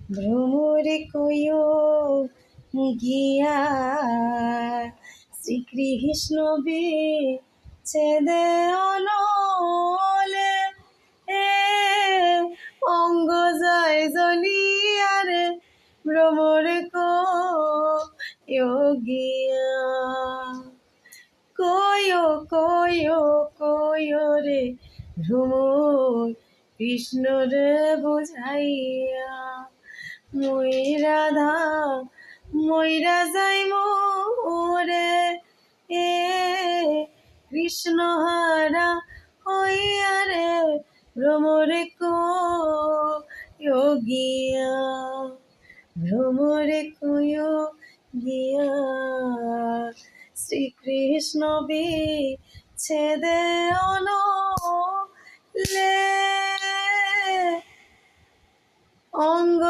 ভ্রমরে কয়ো গিয়া শ্রীকৃষ্ণ বিচ্ছেদে অনলে এ অঙ্গ যায় জ্বলিয়ারে ভ্রমরে কয়ো গিয়া কয়ো কয়ো কয়ো রে ভ্রমর কৃষ্ণ রে বুঝাইয়া মই রাধা মইরা যাই মোরে এ কৃষ্ণ হারা হইয়া রে ভ্রমরে কয়ো গিয়া ভ্রমরে কয়ো গিয়া শ্রীকৃষ্ণ বিচ্ছেদে অনলে অঙ্গ